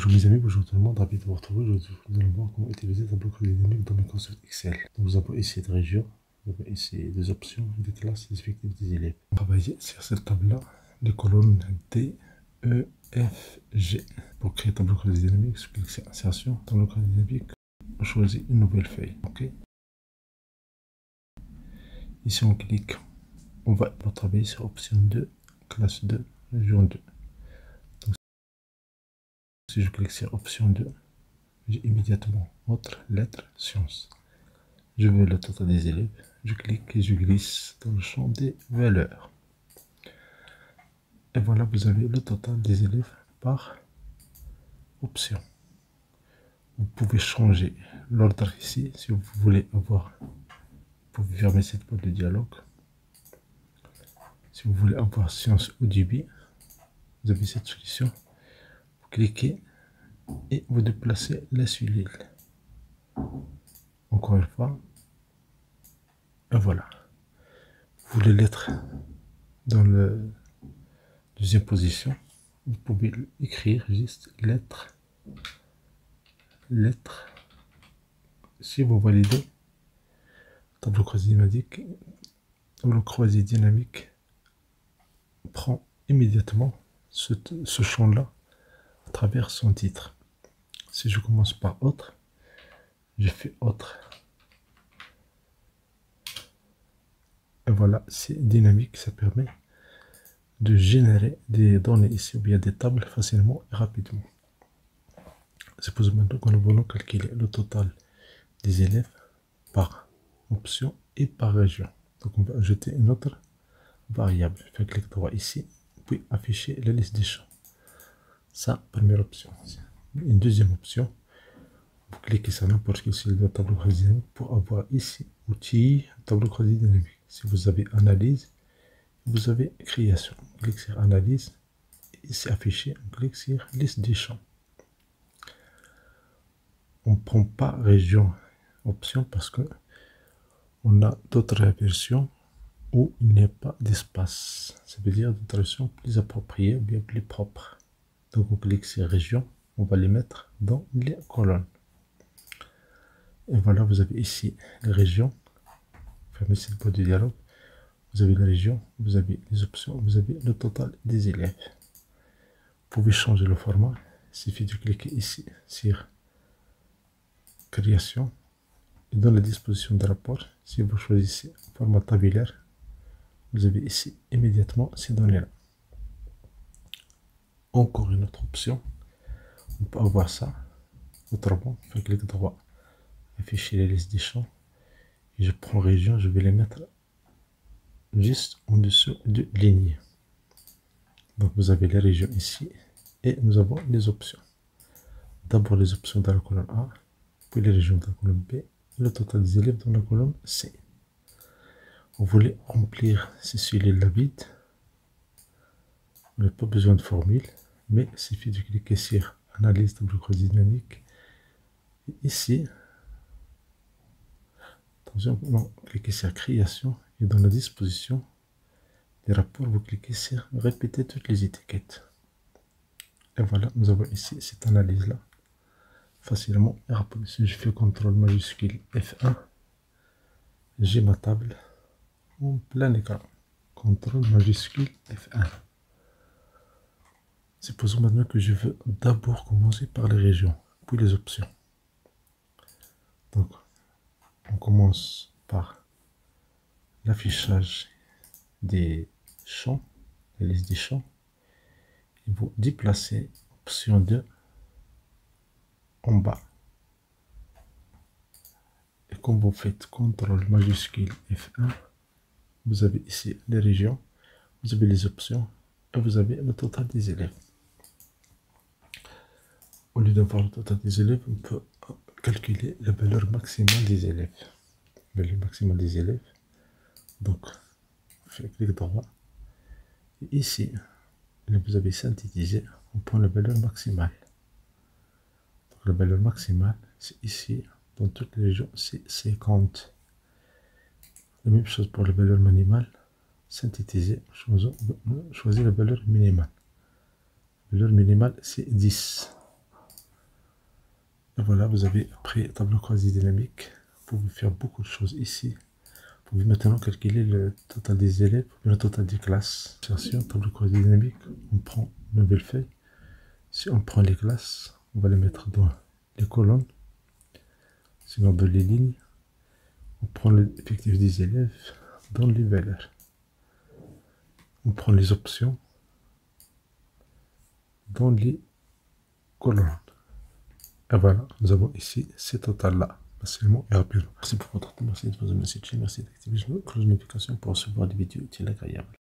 Bonjour mes amis, bonjour tout le monde, ravi de vous retrouver. Aujourd'hui, nous allons voir comment utiliser tableau croisé dynamique dans Microsoft Excel. Donc, nous avons ici des régions, nous avons ici des options, des classes, des effectifs des élèves. On va travailler sur cette table-là, les colonnes D, E, F, G. Pour créer tableau croisé dynamique, je clique sur Insertion, tableau croisé dynamique, on choisit une nouvelle feuille. Ok. Ici, on clique, on va travailler sur option 2, classe 2, région 2. Si je clique sur option 2, j'ai immédiatement autre lettre sciences. Je veux le total des élèves. Je clique et je glisse dans le champ des valeurs. Et voilà, vous avez le total des élèves par option. Vous pouvez changer l'ordre ici si vous voulez avoir. Vous pouvez fermer cette boîte de dialogue. Si vous voulez avoir science ou débit, vous avez cette solution. Vous cliquez et vous déplacez la cellule. Encore une fois. Et voilà. Vous voulez l'être dans la deuxième position. Vous pouvez écrire juste lettre. Si vous validez, tableau croisé dynamique prend immédiatement ce champ-là à travers son titre. Si je commence par autre, je fais autre. Et voilà, c'est dynamique, ça permet de générer des données ici ou bien des tables facilement et rapidement. Supposons maintenant que nous voulons calculer le total des élèves par option et par région. Donc on va ajouter une autre variable. Je fais un clic droit ici, puis afficher la liste des champs. Ça, première option. Une deuxième option, vous cliquez sur n'importe quel cellule de tableau croisé dynamique pour avoir ici outils, tableau croisé dynamique. Si vous avez analyse, vous avez création. On clique sur analyse, ici affiché, on clique sur liste des champs. On ne prend pas région option parce que on a d'autres versions où il n'y a pas d'espace. Ça veut dire d'autres versions plus appropriées ou bien plus propres. Donc on clique sur région, on va les mettre dans les colonnes. Et voilà, vous avez ici les régions. Fermez cette boîte de dialogue. Vous avez les régions, vous avez les options, vous avez le total des élèves. Vous pouvez changer le format. Il suffit de cliquer ici sur création. Et dans la disposition de rapport, si vous choisissez format tabulaire, vous avez ici immédiatement ces données-là. Encore une autre option, on peut avoir ça. Autrement, on fait clic droit, afficher les listes des champs. Et je prends région, je vais les mettre juste en dessous de ligne. Donc vous avez les régions ici et nous avons les options. D'abord les options dans la colonne A, puis les régions dans la colonne B, le total des élèves dans la colonne C. Vous voulez remplir ces cellules-là vides. Vous n'avez pas besoin de formule, mais il suffit de cliquer sur analyse tableau croisé dynamique. Et ici, attention, cliquez sur création et dans la disposition des rapports, vous cliquez sur répéter toutes les étiquettes. Et voilà, nous avons ici cette analyse-là. Facilement et rapidement. Si je fais CTRL majuscule F1, j'ai ma table en plein écran. CTRL majuscule F1. Supposons maintenant que je veux d'abord commencer par les régions, puis les options. Donc, on commence par l'affichage des champs, la liste des champs. Et vous déplacez option 2 en bas. Et quand vous faites CTRL majuscule F1, vous avez ici les régions, vous avez les options et vous avez le total des élèves. Au lieu d'avoir le total des élèves, on peut calculer la valeur maximale des élèves. La valeur maximale des élèves. Donc, on fait clic droit. Et ici, vous avez synthétisé, on prend la valeur maximale. Donc, la valeur maximale, c'est ici, dans toutes les régions, c'est 50. La même chose pour la valeur minimale. Synthétiser, choisir la valeur minimale. La valeur minimale, c'est 10. Et voilà, vous avez après tableau croisé dynamique. Vous pouvez faire beaucoup de choses ici. Vous pouvez maintenant calculer le total des élèves, le total des classes. Tableau croisé dynamique, on prend une nouvelle feuille. Si on prend les classes, on va les mettre dans les colonnes, sinon dans les lignes. On prend l'effectif des élèves dans les valeurs. On prend les options dans les colonnes. Et voilà, nous avons ici ces totales-là, facilement et rapidement. Merci pour votre attention, merci de vous abonner à cette chaîne, merci d'activer la cloche de notification pour recevoir des vidéos utiles et agréables.